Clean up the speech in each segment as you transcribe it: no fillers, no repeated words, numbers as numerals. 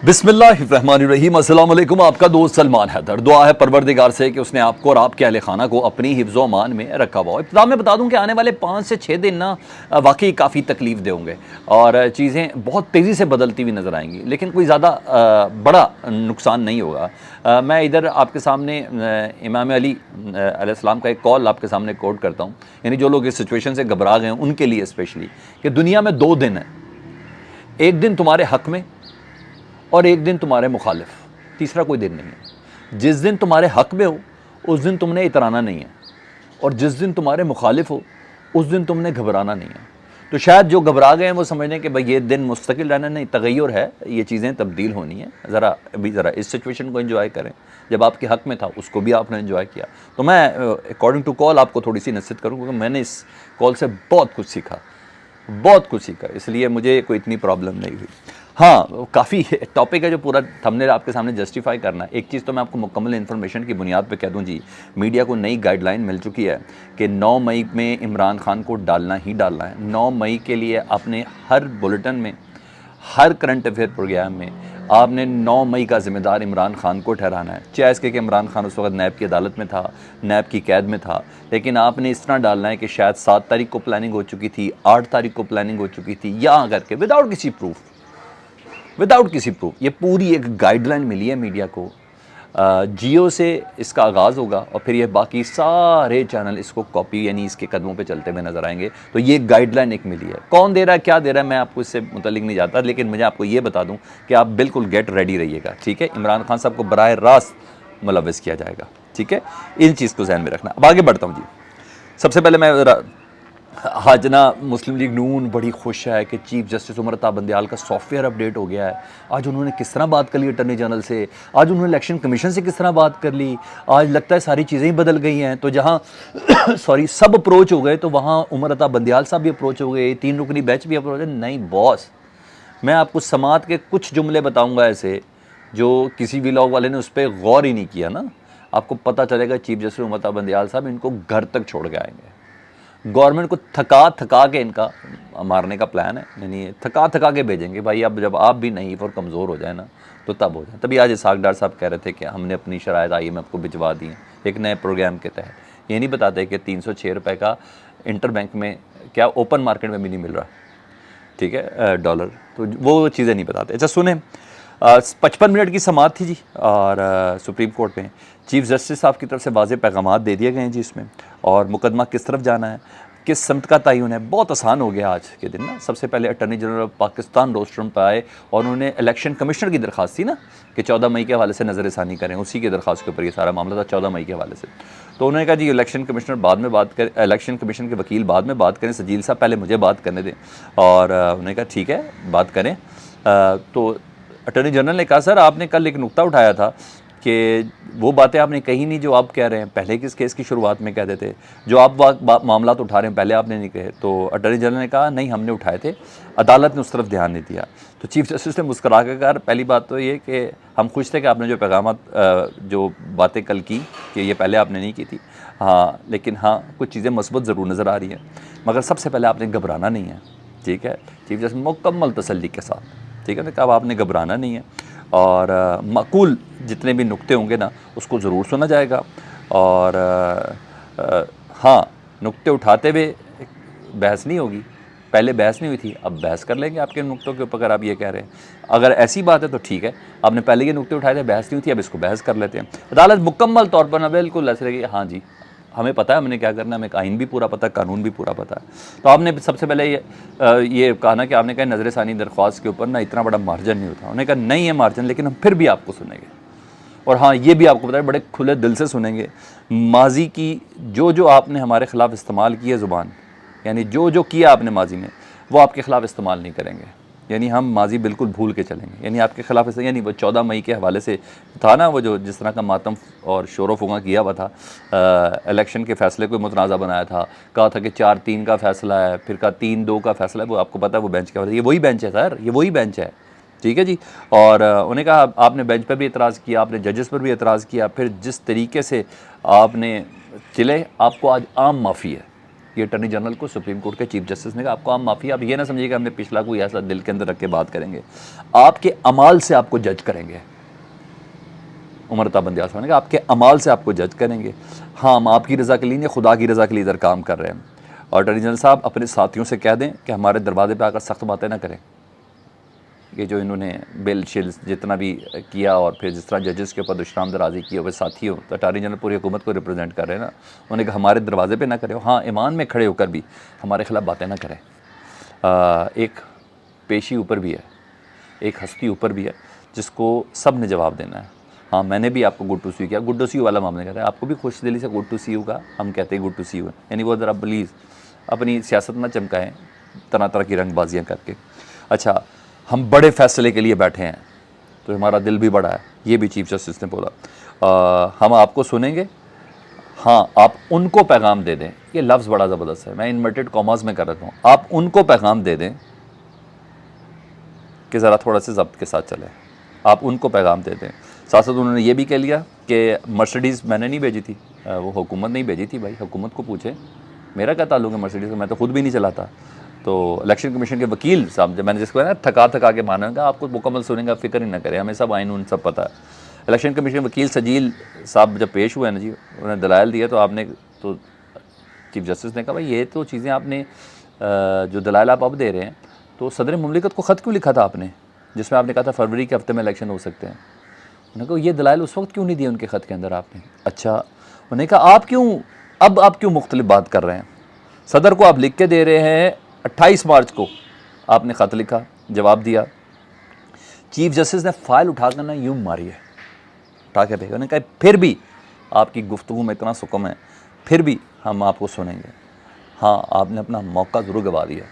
بسم اللہ الرحمن الرحیم۔ السلام علیکم، آپ کا دوست سلمان حیدر۔ دعا ہے پروردگار سے کہ اس نے آپ کو اور آپ کے اہل خانہ کو اپنی حفظ و امان میں رکھا ہوا ہو۔ ابتدا میں بتا دوں کہ آنے والے 5 سے 6 دن واقعی کافی تکلیف دہ ہوں گے اور چیزیں بہت تیزی سے بدلتی ہوئی نظر آئیں گی، لیکن کوئی زیادہ بڑا نقصان نہیں ہوگا۔ میں ادھر آپ کے سامنے امام علی علیہ السلام کا ایک کال آپ کے سامنے کوٹ کرتا ہوں، یعنی جو لوگ اس سچویشن سے گھبرا گئے ہیں ان کے لیے اسپیشلی، کہ دنیا میں 2 دن ہیں، ایک دن تمہارے حق میں اور ایک دن تمہارے مخالف، تیسرا کوئی دن نہیں ہے۔ جس دن تمہارے حق میں ہو اس دن تم نے اترانا نہیں ہے، اور جس دن تمہارے مخالف ہو اس دن تم نے گھبرانا نہیں ہے۔ تو شاید جو گھبرا گئے ہیں وہ سمجھنے کہ بھئی یہ دن مستقل رہنا نہیں، تغیر ہے، یہ چیزیں تبدیل ہونی ہیں، ذرا اس سچویشن کو انجوائے کریں۔ جب آپ کے حق میں تھا اس کو بھی آپ نے انجوائے کیا۔ تو میں اکارڈنگ ٹو کال آپ کو تھوڑی سی نصیحت کروں، کیونکہ میں نے اس کال سے بہت کچھ سیکھا، اس لیے مجھے کوئی اتنی پرابلم نہیں ہوئی۔ ہاں، کافی ٹاپک ہے جو پورا ہم نے آپ کے سامنے جسٹیفائی کرنا ہے۔ ایک چیز تو میں آپ کو مکمل انفارمیشن کی بنیاد پہ کہہ دوں جی، میڈیا کو نئی گائیڈ لائن مل چکی ہے کہ 9 مئی میں عمران خان کو ڈالنا ہی ڈالنا ہے۔ 9 مئی کے لیے آپ نے ہر بلیٹن میں، ہر کرنٹ افیئر پروگرام میں آپ نے 9 مئی کا ذمہ دار عمران خان کو ٹھہرانا ہے، چاہے اس کے کہ عمران خان اس وقت نیب کی عدالت میں تھا، نیب کی قید میں تھا، لیکن آپ نے اس طرح ڈالنا ہے کہ شاید 7 تاریخ کو پلاننگ ہو چکی تھی، 8 تاریخ کو پلاننگ ہو چکی تھی، یہاں کر کے وداؤٹ کسی پروف یہ پوری ایک گائیڈ لائن ملی ہے میڈیا کو۔ جیو سے اس کا آغاز ہوگا اور پھر یہ باقی سارے چینل اس کو کاپی، یعنی اس کے قدموں پہ چلتے ہوئے نظر آئیں گے۔ تو یہ گائیڈ لائن ایک ملی ہے، کون دے رہا ہے، کیا دے رہا ہے، میں آپ کو اس سے متعلق نہیں جاتا، لیکن مجھے آپ کو یہ بتا دوں کہ آپ بالکل گیٹ ریڈی رہیے گا، ٹھیک ہے؟ عمران خان صاحب کو براہ راست ملوث کیا جائے گا، ٹھیک ہے؟ ان چیز کو ذہن میں رکھنا۔ اب آگے بڑھتا ہوں جی۔ سب سے پہلے میں آج مسلم لیگ نون بڑی خوش ہے کہ چیف جسٹس عمر عطا بندیال کا سافٹ ویئر اپڈیٹ ہو گیا ہے۔ آج انہوں نے کس طرح بات کر لی اٹارنی جنرل سے، آج انہوں نے الیکشن کمیشن سے کس طرح بات کر لی، آج لگتا ہے ساری چیزیں ہی بدل گئی ہیں۔ تو جہاں سب اپروچ ہو گئے تو وہاں عمر عطا بندیال صاحب بھی اپروچ ہو گئے، 3 رکنی بیچ بھی اپروچ ہے۔ نہیں باس، میں آپ کو سماعت کے کچھ جملے بتاؤں گا ایسے جو کسی بھی ولاگ والے نے اس پہ غور ہی نہیں کیا نا، آپ کو پتہ چلے گا چیف جسٹس عمر عطا بندیال صاحب ان کو گھر تک چھوڑ کے آئیں گے۔ گورنمنٹ کو تھکا کے ان کا مارنے کا پلان ہے، یعنی تھکا کے بھیجیں گے بھائی، اب جب آپ بھی نہیں اور کمزور ہو جائے نا تو تب ہو جائے۔ تبھی آج اسحاق ڈار صاحب کہہ رہے تھے کہ ہم نے اپنی شرائط آئی ایم ایف کو بھجوا دی ہیں ایک نئے پروگرام کے تحت۔ یہ نہیں بتاتے کہ 306 روپے کا انٹر بینک میں، کیا اوپن مارکیٹ میں بھی نہیں مل رہا، ٹھیک ہے، ڈالر، تو وہ چیزیں نہیں بتاتے۔ اچھا سنیں، 55 منٹ کی سماعت تھی جی، اور سپریم کورٹ میں چیف جسٹس صاحب کی طرف سے واضح پیغامات دے دیے گئے ہیں جی اس میں، اور مقدمہ کس طرف جانا ہے، کس سمت کا تعین ہے، بہت آسان ہو گیا آج کے دن نا۔ سب سے پہلے attorney general of Pakistan rostrum پہ آئے اور انہوں نے الیکشن کمشنر کی درخواست تھی نا کہ 14 مئی کے حوالے سے نظر ثانی کریں، اسی کی درخواست کے اوپر یہ سارا معاملہ تھا 14 مئی کے حوالے سے۔ تو انہوں نے کہا جی الیکشن کمشنر بعد میں بات کریں، الیکشن کمیشن کے وکیل بعد میں بات کریں، سجیل صاحب پہلے مجھے بات کرنے دیں، اور انہوں نے کہا ٹھیک ہے بات کریں۔ تو اٹارنی جنرل نے کہا سر آپ نے کل ایک نقطہ اٹھایا تھا کہ وہ باتیں آپ نے کہی نہیں جو آپ کہہ رہے ہیں، پہلے کس کیس کی شروعات میں کہتے تھے، جو آپ معاملات اٹھا رہے ہیں پہلے آپ نے نہیں کہے۔ تو اٹارنی جنرل نے کہا نہیں ہم نے اٹھائے تھے، عدالت نے اس طرف دھیان نہیں دیا۔ تو چیف جسٹس نے مسکرا کے کہا پہلی بات تو یہ کہ ہم خوش تھے کہ آپ نے جو پیغامات، جو باتیں کل کی کہ یہ پہلے آپ نے نہیں کی تھی، ہاں لیکن ہاں کچھ چیزیں مثبت ضرور نظر آ رہی ہیں، مگر سب سے پہلے آپ نے گھبرانا نہیں ہے، ٹھیک ہے؟ چیف جسٹس مکمل تسلی کے ساتھ، ٹھیک ہے نا، کہ اب آپ نے گھبرانا نہیں ہے، اور معقول جتنے بھی نکتے ہوں گے نا اس کو ضرور سنا جائے گا، اور ہاں نکتے اٹھاتے ہوئے بحث نہیں ہوگی، پہلے بحث نہیں ہوئی تھی، اب بحث کر لیں گے آپ کے نکتوں کے اوپر اگر آپ یہ کہہ رہے ہیں۔ اگر ایسی بات ہے تو ٹھیک ہے، آپ نے پہلے یہ نکتے اٹھائے تھے، بحث نہیں ہوئی تھی، اب اس کو بحث کر لیتے ہیں۔ عدالت مکمل طور پر نہ بالکل ایسے رہے گی، ہاں جی ہمیں پتہ ہے ہم نے کیا کرنا ہے، ہمیں آئین بھی پورا پتہ ہے، قانون بھی پورا پتہ ہے۔ تو آپ نے سب سے پہلے یہ کہا نا کہ آپ نے کہا نظر ثانی درخواست کے اوپر نا اتنا بڑا مارجن نہیں ہوتا، انہوں نے کہا نہیں ہے مارجن، لیکن ہم پھر بھی آپ کو سنیں گے، اور ہاں یہ بھی آپ کو بتائیں بڑے کھلے دل سے سنیں گے۔ ماضی کی جو آپ نے ہمارے خلاف استعمال کی ہے زبان، یعنی جو کیا آپ نے ماضی میں، وہ آپ کے خلاف استعمال نہیں کریں گے، یعنی ہم ماضی بالکل بھول کے چلیں گے، یعنی آپ کے خلاف یعنی وہ 14 مئی کے حوالے سے تھا نا، وہ جو جس طرح کا ماتم اور شور و فغاں کیا ہوا تھا، الیکشن کے فیصلے کو متنازع بنایا تھا، کہا تھا کہ 4-3 کا فیصلہ ہے، پھر کہا 3-2 کا فیصلہ ہے، وہ آپ کو پتہ ہے وہ بینچ کیا ہوتا ہے، یہ وہی بینچ ہے سر، یہ وہی بینچ ہے، ٹھیک ہے جی۔ اور انہوں نے کہا آپ نے بینچ پر بھی اعتراض کیا، آپ نے ججز پر بھی اعتراض کیا، پھر جس طریقے سے آپ نے چلے، آپ کو آج عام معافی ہے، یہ اٹارنی جنرل کو سپریم کورٹ کے چیف جسٹس نے کہا آپ کو عام معافی، آپ یہ نہ سمجھیے کہ ہم نے پچھلا کوئی ایسا دل کے اندر رکھ کے بات کریں گے، آپ کے اعمال سے آپ کو جج کریں گے۔ عمر عطا بندیال صاحب نے کہا آپ کے اعمال سے آپ کو جج کریں گے، ہاں ہم آپ کی رضا کے لیے نہیں، خدا کی رضا کے لیے ادھر کام کر رہے ہیں۔ اور اٹارنی جنرل صاحب اپنے ساتھیوں سے کہہ دیں کہ ہمارے دروازے پہ آ کر سخت باتیں نہ کریں، یہ جو انہوں نے بل شل جتنا بھی کیا اور پھر جس طرح ججز کے اوپر دشنام درازی کی ہوئے ساتھی ہو، تو اٹارنی جنرل پوری حکومت کو ریپرزینٹ کر رہے ہیں نا، انہوں نے کہا ہمارے دروازے پہ نہ کرے، ہاں ایمان میں کھڑے ہو کر بھی ہمارے خلاف باتیں نہ کریں۔ ایک پیشی اوپر بھی ہے، ایک ہستی اوپر بھی ہے جس کو سب نے جواب دینا ہے۔ ہاں میں نے بھی آپ کو گڈ ٹو سی یو کیا، گڈ ٹو سی یو والا معاملہ کہتا ہے، آپ کو بھی خوش دلی سے گڈ ٹو سی یو کا ہم کہتے ہیں گڈ ٹو سی یو، یعنی وہ ذرا پلیز اپنی سیاست نہ چمکائیں طرح طرح کی رنگ بازیاں کر کے۔ اچھا ہم بڑے فیصلے کے لیے بیٹھے ہیں تو ہمارا دل بھی بڑا ہے، یہ بھی چیف جسٹس نے بولا۔ ہم آپ کو سنیں گے، ہاں آپ ان کو پیغام دے دیں، یہ لفظ بڑا زبردست ہے، میں انورٹڈ کاماز میں کر رہتا ہوں، آپ ان کو پیغام دے دیں کہ ذرا تھوڑا سے ضبط کے ساتھ چلیں، آپ ان کو پیغام دے دیں۔ ساتھ ساتھ انہوں نے یہ بھی کہہ لیا کہ مرسڈیز میں نے نہیں بھیجی تھی، وہ حکومت نہیں بھیجی تھی، بھائی حکومت کو پوچھیں، میرا کیا تعلق ہے مرسڈیز کا، میں تو خود بھی نہیں چلاتا۔ تو الیکشن کمیشن کے وکیل صاحب، جب میں نے جس کو نا تھکا کے مانا گا، آپ کو مکمل سنیں گا، فکر ہی نہ کریں، ہمیں سب آئین سب پتہ ہے۔ الیکشن کمیشن کے وکیل سجیل صاحب جب پیش ہوئے نا جی، انہوں نے دلائل دیا، تو آپ نے تو چیف جسٹس نے کہا بھائی یہ تو چیزیں آپ نے جو دلائل آپ اب دے رہے ہیں، تو صدر مملکت کو خط کیوں لکھا تھا آپ نے جس میں آپ نے کہا تھا فروری کے ہفتے میں الیکشن ہو سکتے ہیں؟ انہوں نے کہا یہ دلائل اس وقت کیوں نہیں دیے ان کے خط کے اندر آپ نے؟ اچھا انہوں نے کہا آپ کیوں مختلف بات کر رہے ہیں؟ صدر کو آپ لکھ کے دے رہے ہیں، 28 مارچ کو آپ نے خط لکھا، جواب دیا، چیف جسٹس نے فائل اٹھا کر نا یوں ماری ہے، اٹھا کے بھیجا، انہوں نے کہا پھر بھی آپ کی گفتگو میں اتنا سکم ہے، پھر بھی ہم آپ کو سنیں گے، ہاں آپ نے اپنا موقع ضرور گوا دیا،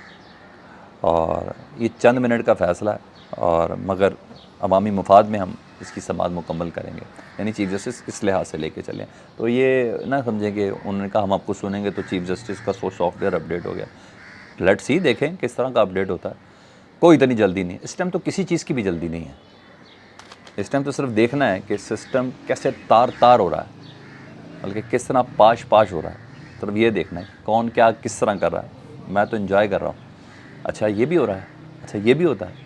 اور یہ چند منٹ کا فیصلہ ہے، اور مگر عوامی مفاد میں ہم اس کی سماعت مکمل کریں گے، یعنی چیف جسٹس اس لحاظ سے لے کے چلیں۔ تو یہ نہ سمجھیں کہ انہوں نے کہا ہم آپ کو سنیں گے تو چیف جسٹس کا سافٹ ویئر اپڈیٹ ہو گیا، لیٹ سی دیکھیں کس طرح کا اپڈیٹ ہوتا ہے، کوئی اتنی جلدی نہیں، اس ٹائم تو کسی چیز کی بھی جلدی نہیں ہے، اس ٹائم تو صرف دیکھنا ہے کہ سسٹم کیسے تار ہو رہا ہے، بلکہ کس طرح پاش ہو رہا ہے، صرف یہ دیکھنا ہے کون کیا کس طرح کر رہا ہے، میں تو انجوائے کر رہا ہوں، اچھا یہ بھی ہو رہا ہے، اچھا یہ بھی ہوتا ہے،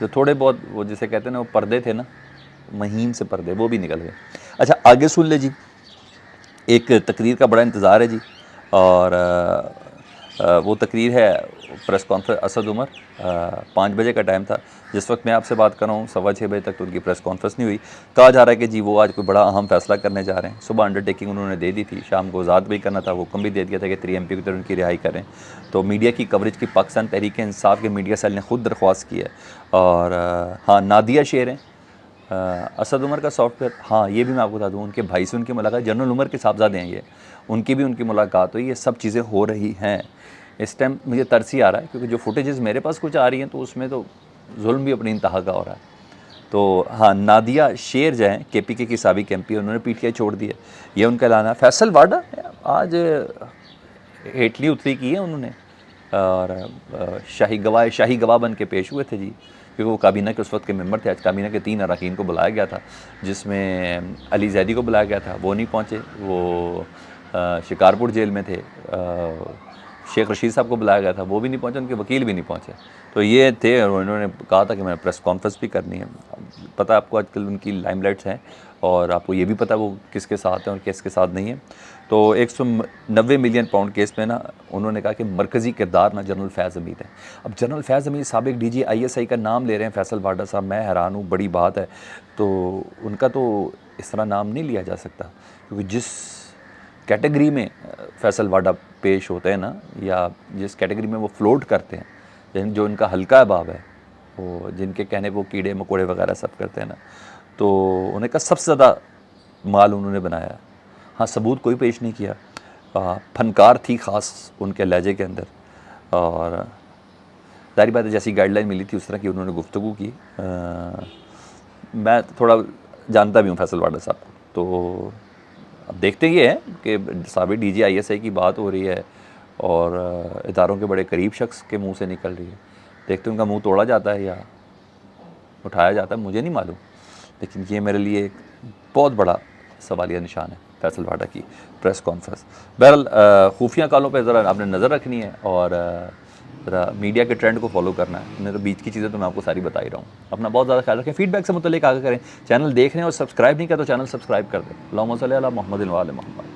جو تھوڑے بہت وہ جسے کہتے ہیں نا وہ پردے تھے نا، مہین سے پردے، وہ بھی نکل گئے۔ اچھا آگے سن لے جی، ایک تقریر کا بڑا انتظار ہے جی، اور وہ تقریر ہے پریس کانفرنس، اسد عمر 5 بجے کا ٹائم تھا، جس وقت میں آپ سے بات کر رہا ہوں 6:15 بجے تک تو ان کی پریس کانفرنس نہیں ہوئی، کہا جا رہا ہے کہ جی وہ آج کوئی بڑا اہم فیصلہ کرنے جا رہے ہیں، صبح انڈرٹیکنگ انہوں نے دے دی تھی، شام کو آزاد بھی کرنا تھا، وہ حکم بھی دے دیا تھا کہ 3 MP کی طرف ان کی رہائی کریں، تو میڈیا کی کوریج کی پاکستان تحریک انصاف کے میڈیا سیل نے خود درخواست کی ہے، اور ہاں نادیہ شیر ہیں اسد عمر کا سافٹ ویئر، ہاں یہ بھی میں آپ کو بتا دوں، ان کے بھائی سے ان کی ملاقات، جنرل عمر کے صاحبزادے ہیں یہ، ان کی بھی ان کی ملاقات ہوئی، یہ سب چیزیں ہو رہی ہیں۔ اس ٹائم مجھے ترس ہی آ رہا ہے کیونکہ جو فوٹیجز میرے پاس کچھ آ رہی ہیں تو اس میں تو ظلم بھی اپنی انتہا کا ہو رہا ہے۔ تو ہاں نادیہ شیر جو ہیں KPK کی سابق MP، انہوں نے PTI چھوڑ دی ہے، یہ ان کا اعلان ہے۔ فیصل واڈا آج ہیٹلی اتری کی ہے انہوں نے، اور شاہی گواہ بن کے پیش ہوئے تھے جی، کیونکہ وہ کابینہ کے اس وقت کے ممبر تھے۔ آج کابینہ کے 3 اراکین کو بلایا گیا تھا، جس میں علی زیدی کو بلایا گیا تھا، وہ نہیں پہنچے، وہ شکارپور جیل میں تھے۔ شیخ رشید صاحب کو بلایا گیا تھا، وہ بھی نہیں پہنچے، ان کے وکیل بھی نہیں پہنچے، تو یہ تھے، اور انہوں نے کہا تھا کہ میں پریس کانفرنس بھی کرنی ہے۔ پتہ آپ کو آج کل ان کی لائم لائٹس ہیں، اور آپ کو یہ بھی پتہ وہ کس کے ساتھ ہیں اور کس کے ساتھ نہیں ہیں۔ تو 190 ملین پاؤنڈ کیس میں نا انہوں نے کہا کہ مرکزی کردار نا جنرل فیض حمید ہے۔ اب جنرل فیض حمید سابق DG ISI کا نام لے رہے ہیں فیصل واڈا صاحب، میں حیران ہوں، بڑی بات ہے، تو ان کا تو اس طرح نام نہیں لیا جا سکتا، کیونکہ جس کیٹیگری میں فیصل واڈا پیش ہوتے ہیں نا، یا جس کیٹیگری میں وہ فلوٹ کرتے ہیں، جو ان کا حلقہ باب ہے، وہ جن کے کہنے پہ وہ کیڑے مکوڑے وغیرہ سب کرتے ہیں نا، تو انہیں کا سب سے زیادہ مال انہوں نے بنایا ہے۔ ہاں ثبوت کوئی پیش نہیں کیا، فنکار تھی خاص ان کے لہجے کے اندر، اور ظاہری بات ہے جیسی گائیڈ لائن ملی تھی اس طرح کی انہوں نے گفتگو کی۔ میں تھوڑا جانتا بھی ہوں فیصل واڈا صاحب کو، تو اب دیکھتے یہ ہے کہ سابق DG ISI کی بات ہو رہی ہے اور اداروں کے بڑے قریب شخص کے منہ سے نکل رہی ہے، دیکھتے ان کا منہ توڑا جاتا ہے یا اٹھایا جاتا ہے، مجھے نہیں معلوم، لیکن یہ میرے لیے ایک بہت بڑا سوالیہ نشان ہے۔ فیصل بھاٹا کی پریس کانفرنس. بہرحال خفیہ کالوں پہ ذرا آپ نے نظر رکھنی ہے اور ذرا میڈیا کے ٹرینڈ کو فالو کرنا ہے. میں تو بیچ کی چیزیں تو میں آپ کو ساری بتا ہی رہا ہوں. اپنا بہت زیادہ خیال رکھیں. فیڈ بیک سے متعلق آگے کریں. چینل دیکھ رہے ہیں اور سبسکرائب نہیں کیا تو چینل سبسکرائب کر دیں. اللہم صلی علی محمد و آل محمد.